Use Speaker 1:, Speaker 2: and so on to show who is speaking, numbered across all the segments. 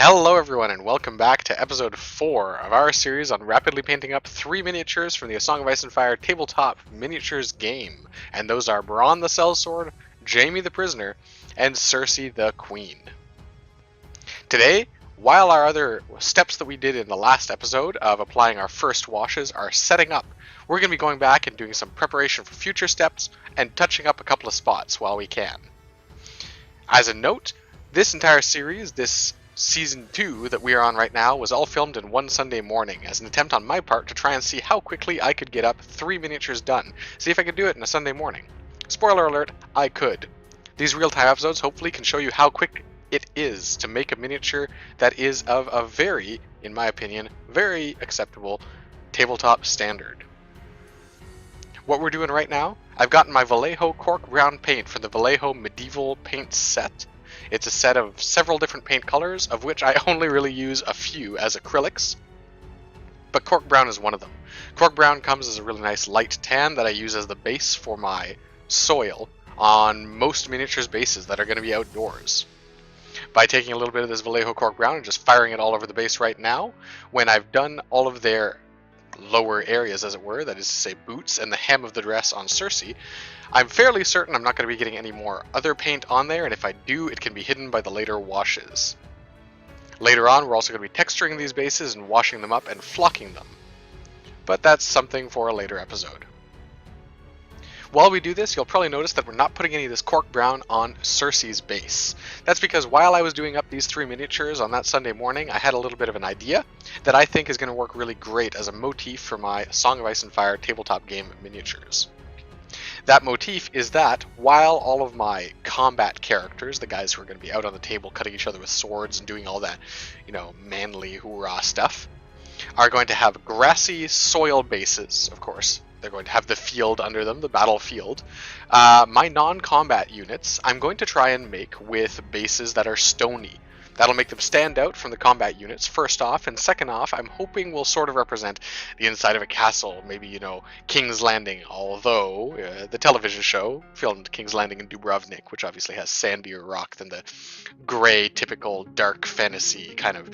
Speaker 1: Hello everyone and welcome back to episode 4 of our series on rapidly painting up 3 miniatures from the A Song of Ice and Fire tabletop miniatures game. And those are Bronn the Sellsword, Jaime the Prisoner, and Cersei the Queen. Today, while our other steps that we did in the last episode of applying our first washes are setting up, we're going to be going back and doing some preparation for future steps and touching up a couple of spots while we can. As a note, this entire series, this Season 2 that we are on right now, was all filmed in one Sunday morning as an attempt on my part to try and see how quickly I could get up 3 miniatures done. See if I could do it in a Sunday morning. Spoiler alert, I could. These real-time episodes hopefully can show you how quick it is to make a miniature that is of a very, in my opinion, very acceptable tabletop standard. What we're doing right now, I've gotten my Vallejo cork brown paint from the Vallejo medieval paint set. It's a set of several different paint colors, of which I only really use a few as acrylics, but cork brown is one of them. Cork brown comes as a really nice light tan that I use as the base for my soil on most miniatures bases that are going to be outdoors. By taking a little bit of this Vallejo cork brown and just firing it all over the base right now, when I've done all of their lower areas, as it were, that is to say boots and the hem of the dress on Cersei, I'm fairly certain I'm not going to be getting any more other paint on there, and if I do, it can be hidden by the later washes. Later on, we're also going to be texturing these bases and washing them up and flocking them, but that's something for a later episode. While we do this, you'll probably notice that we're not putting any of this cork brown on Cersei's base. That's because while I was doing up these 3 miniatures on that Sunday morning, I had a little bit of an idea that I think is going to work really great as a motif for my Song of Ice and Fire tabletop game miniatures. That motif is that while all of my combat characters, the guys who are going to be out on the table cutting each other with swords and doing all that, manly hoorah stuff, are going to have grassy soil bases, of course. They're going to have the field under them, the battlefield. My non-combat units, I'm going to try and make with bases that are stony. That'll make them stand out from the combat units, first off, and second off, I'm hoping will sort of represent the inside of a castle, maybe, King's Landing, although the television show filmed King's Landing in Dubrovnik, which obviously has sandier rock than the gray, typical, dark fantasy kind of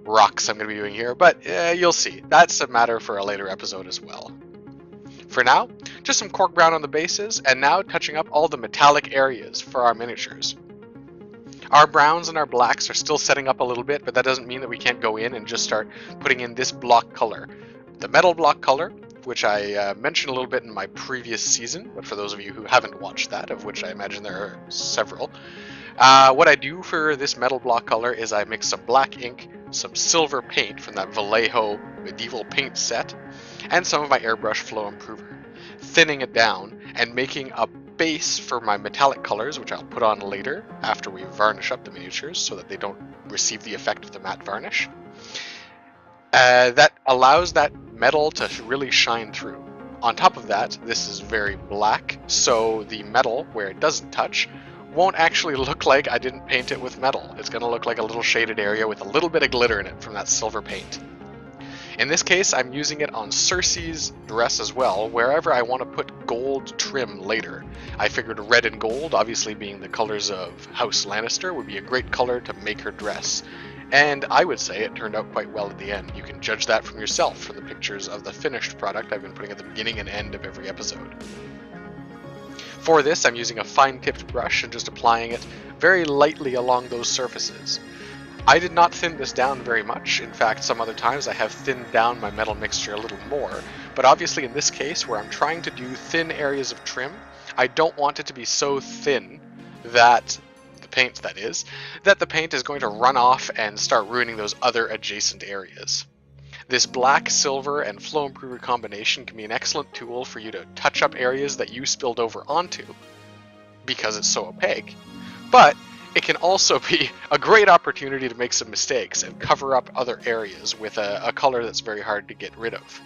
Speaker 1: rocks I'm going to be doing here, but you'll see. That's a matter for a later episode as well. For now, just some cork brown on the bases, and now touching up all the metallic areas for our miniatures. Our browns and our blacks are still setting up a little bit, but that doesn't mean that we can't go in and just start putting in this block color. The metal block color, which I mentioned a little bit in my previous season, but for those of you who haven't watched that, of which I imagine there are several, what I do for this metal block color is I mix some black ink, some silver paint from that Vallejo medieval paint set, and some of my airbrush flow improver, thinning it down and making a base for my metallic colors, which I'll put on later after we varnish up the miniatures so that they don't receive the effect of the matte varnish. That allows that metal to really shine through. On top of that, this is very black, so the metal, where it doesn't touch, won't actually look like I didn't paint it with metal. It's going to look like a little shaded area with a little bit of glitter in it from that silver paint. In this case, I'm using it on Cersei's dress as well, wherever I want to put gold trim later. I figured red and gold, obviously being the colors of House Lannister, would be a great color to make her dress. And I would say it turned out quite well at the end. You can judge that from yourself from the pictures of the finished product I've been putting at the beginning and end of every episode. For this, I'm using a fine-tipped brush and just applying it very lightly along those surfaces. I did not thin this down very much. In fact, some other times I have thinned down my metal mixture a little more, but obviously in this case, where I'm trying to do thin areas of trim, I don't want it to be so thin that the paint is going to run off and start ruining those other adjacent areas. This black, silver, and flow improver combination can be an excellent tool for you to touch up areas that you spilled over onto, because it's so opaque, but it can also be a great opportunity to make some mistakes and cover up other areas with a color that's very hard to get rid of.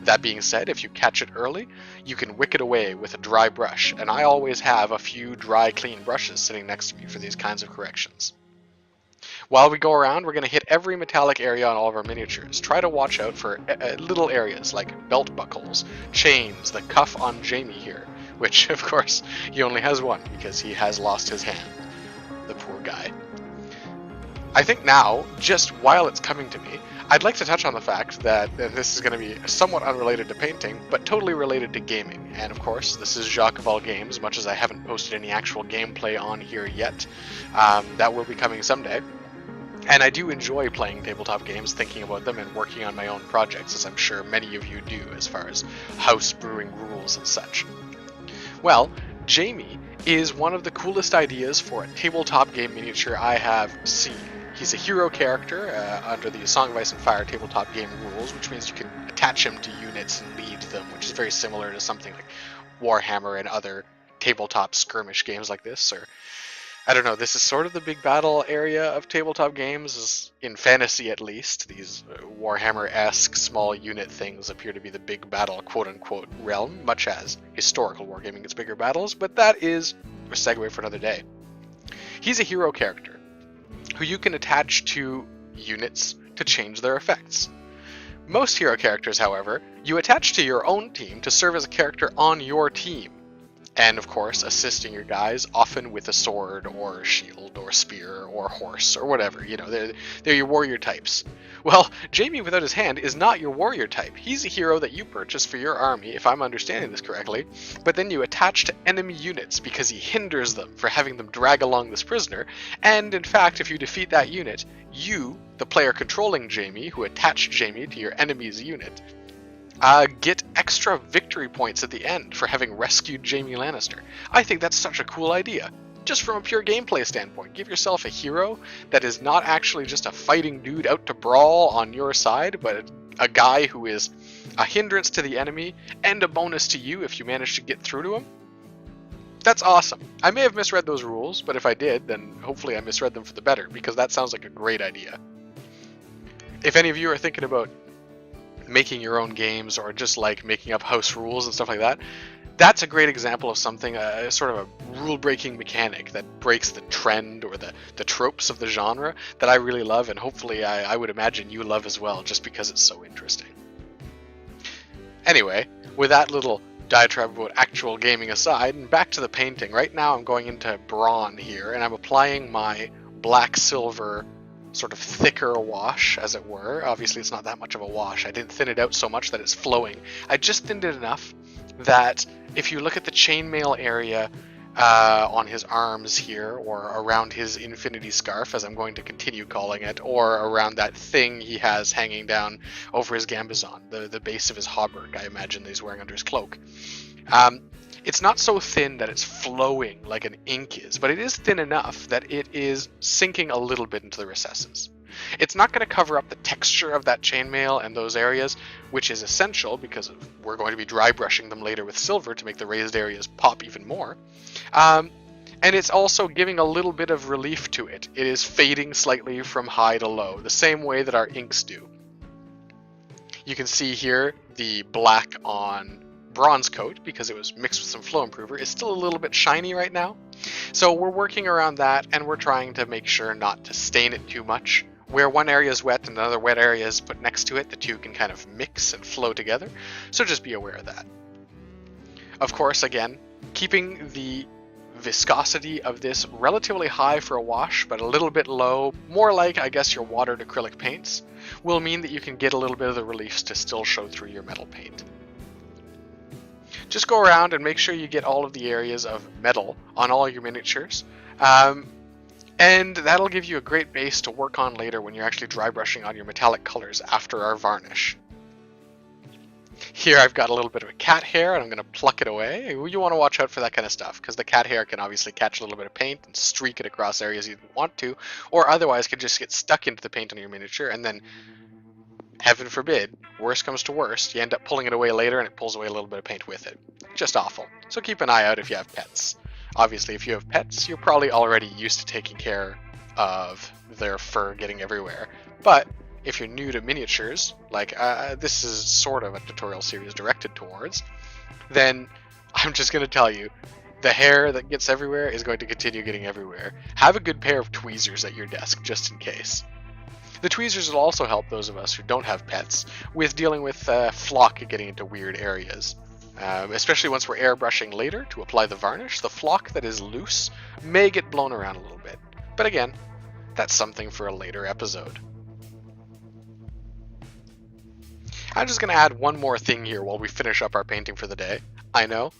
Speaker 1: That being said, if you catch it early, you can wick it away with a dry brush, and I always have a few dry, clean brushes sitting next to me for these kinds of corrections. While we go around, we're going to hit every metallic area on all of our miniatures. Try to watch out for little areas like belt buckles, chains, the cuff on Jaime here, which, of course, he only has one because he has lost his hand. The poor guy. I think now, just while it's coming to me, I'd like to touch on the fact that this is going to be somewhat unrelated to painting, but totally related to gaming. And of course, this is Jacques of all games, much as I haven't posted any actual gameplay on here yet. That will be coming someday. And I do enjoy playing tabletop games, thinking about them, and working on my own projects, as I'm sure many of you do, as far as house brewing rules and such. Well, Jaime is one of the coolest ideas for a tabletop game miniature I have seen. He's a hero character under the A Song of Ice and Fire tabletop game rules, which means you can attach him to units and lead them, which is very similar to something like Warhammer and other tabletop skirmish games like this. Or, I don't know, this is sort of the big battle area of tabletop games, in fantasy at least. These Warhammer-esque small unit things appear to be the big battle quote-unquote realm, much as historical wargaming gets bigger battles, but that is a segue for another day. He's a hero character who you can attach to units to change their effects. Most hero characters, however, you attach to your own team to serve as a character on your team. And of course, assisting your guys, often with a sword or shield or spear or horse or whatever. You know, they're your warrior types. Well, Jaime without his hand is not your warrior type. He's a hero that you purchase for your army, if I'm understanding this correctly, but then you attach to enemy units because he hinders them for having them drag along this prisoner. And in fact, if you defeat that unit, you, the player controlling Jaime, who attached Jaime to your enemy's unit, get extra victory points at the end for having rescued Jaime Lannister. I think that's such a cool idea. Just from a pure gameplay standpoint, give yourself a hero that is not actually just a fighting dude out to brawl on your side, but a guy who is a hindrance to the enemy and a bonus to you if you manage to get through to him. That's awesome. I may have misread those rules, but if I did, then hopefully I misread them for the better, because that sounds like a great idea. If any of you are thinking about making your own games or just like making up house rules and stuff like that, that's a great example of something, sort of a rule-breaking mechanic that breaks the trend or the tropes of the genre that I really love, and hopefully I would imagine you love as well, just because it's so interesting. Anyway, with that little diatribe about actual gaming aside, and back to the painting. Right now I'm going into brawn here, and I'm applying my black-silver sort of thicker wash, as it were. Obviously it's not that much of a wash. I didn't thin it out so much that it's flowing. I just thinned it enough that if you look at the chainmail area on his arms here, or around his infinity scarf, as I'm going to continue calling it, or around that thing he has hanging down over his gambizon, the base of his hauberk, I imagine that he's wearing under his cloak. It's not so thin that it's flowing like an ink is, but it is thin enough that it is sinking a little bit into the recesses. It's not going to cover up the texture of that chainmail and those areas, which is essential because we're going to be dry brushing them later with silver to make the raised areas pop even more. And it's also giving a little bit of relief to it. It is fading slightly from high to low, the same way that our inks do. You can see here the black on bronze coat, because it was mixed with some flow improver, is still a little bit shiny right now. So we're working around that, and we're trying to make sure not to stain it too much. Where one area is wet and another wet area is put next to it, the two can kind of mix and flow together. So just be aware of that. Of course, again, keeping the viscosity of this relatively high for a wash, but a little bit low, more like, I guess, your watered acrylic paints, will mean that you can get a little bit of the reliefs to still show through your metal paint. Just go around and make sure you get all of the areas of metal on all your miniatures. And that'll give you a great base to work on later when you're actually dry brushing on your metallic colors after our varnish. Here I've got a little bit of a cat hair, and I'm going to pluck it away. You want to watch out for that kind of stuff, because the cat hair can obviously catch a little bit of paint and streak it across areas you didn't want to, or otherwise could just get stuck into the paint on your miniature, and then, heaven forbid, worst comes to worst, you end up pulling it away later and it pulls away a little bit of paint with it. Just awful. So keep an eye out if you have pets. Obviously, if you have pets, you're probably already used to taking care of their fur getting everywhere. But if you're new to miniatures, like this is sort of a tutorial series directed towards, then I'm just going to tell you, the hair that gets everywhere is going to continue getting everywhere. Have a good pair of tweezers at your desk, just in case. The tweezers will also help those of us who don't have pets with dealing with flock getting into weird areas. Especially once we're airbrushing later to apply the varnish, the flock that is loose may get blown around a little bit. But again, that's something for a later episode. I'm just going to add one more thing here while we finish up our painting for the day. I know,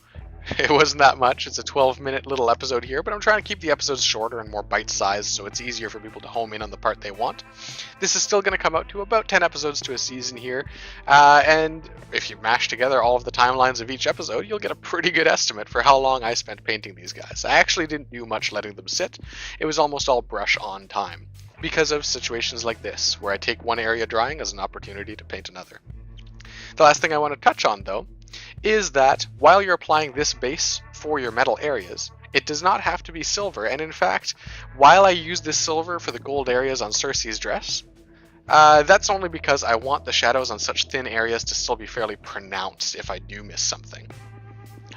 Speaker 1: it wasn't that much. It's a 12-minute little episode here, but I'm trying to keep the episodes shorter and more bite-sized so it's easier for people to home in on the part they want. This is still going to come out to about 10 episodes to a season here, and if you mash together all of the timelines of each episode, you'll get a pretty good estimate for how long I spent painting these guys. I actually didn't do much letting them sit. It was almost all brush on time, because of situations like this, where I take one area drying as an opportunity to paint another. The last thing I want to touch on, though, is that while you're applying this base for your metal areas, it does not have to be silver, and in fact, while I use this silver for the gold areas on Cersei's dress, that's only because I want the shadows on such thin areas to still be fairly pronounced if I do miss something.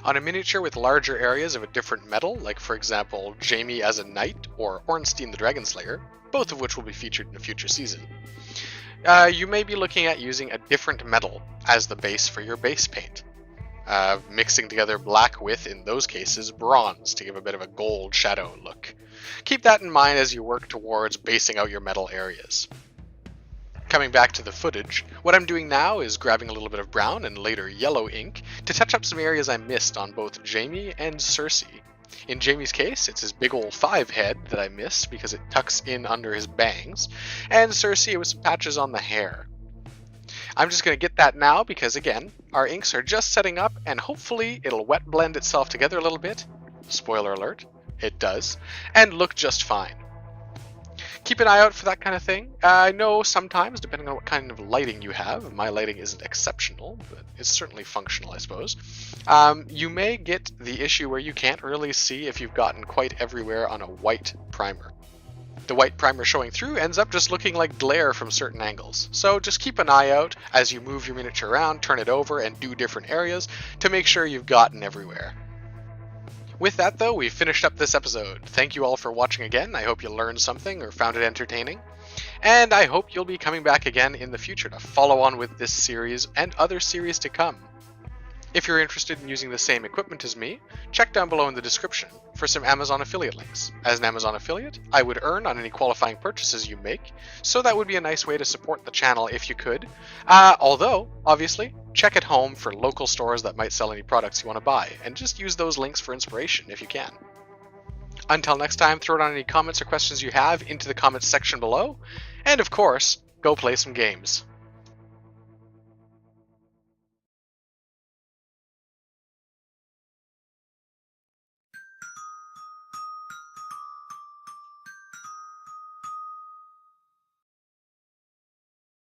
Speaker 1: On a miniature with larger areas of a different metal, like for example Jaime as a knight or Ornstein the Dragonslayer, both of which will be featured in a future season, you may be looking at using a different metal as the base for your base paint. Mixing together black with, in those cases, bronze to give a bit of a gold shadow look. Keep that in mind as you work towards basing out your metal areas. Coming back to the footage, what I'm doing now is grabbing a little bit of brown and later yellow ink to touch up some areas I missed on both Jaime and Cersei. In Jaime's case, it's his big old 5 head that I missed because it tucks in under his bangs, and Cersei, it was some patches on the hair. I'm just going to get that now because, again, our inks are just setting up and hopefully it'll wet blend itself together a little bit. Spoiler alert, it does, and look just fine. Keep an eye out for that kind of thing. I know sometimes, depending on what kind of lighting you have, my lighting isn't exceptional, but it's certainly functional, I suppose. You may get the issue where you can't really see if you've gotten quite everywhere on a white primer. The white primer showing through ends up just looking like glare from certain angles. So just keep an eye out as you move your miniature around, turn it over, and do different areas to make sure you've gotten everywhere. With that, though, we've finished up this episode. Thank you all for watching again. I hope you learned something or found it entertaining. And I hope you'll be coming back again in the future to follow on with this series and other series to come. If you're interested in using the same equipment as me, check down below in the description for some Amazon affiliate links. As an Amazon affiliate, I would earn on any qualifying purchases you make, so that would be a nice way to support the channel if you could. Although, obviously, check at home for local stores that might sell any products you want to buy, and just use those links for inspiration if you can. Until next time, throw down any comments or questions you have into the comments section below, and of course, go play some games.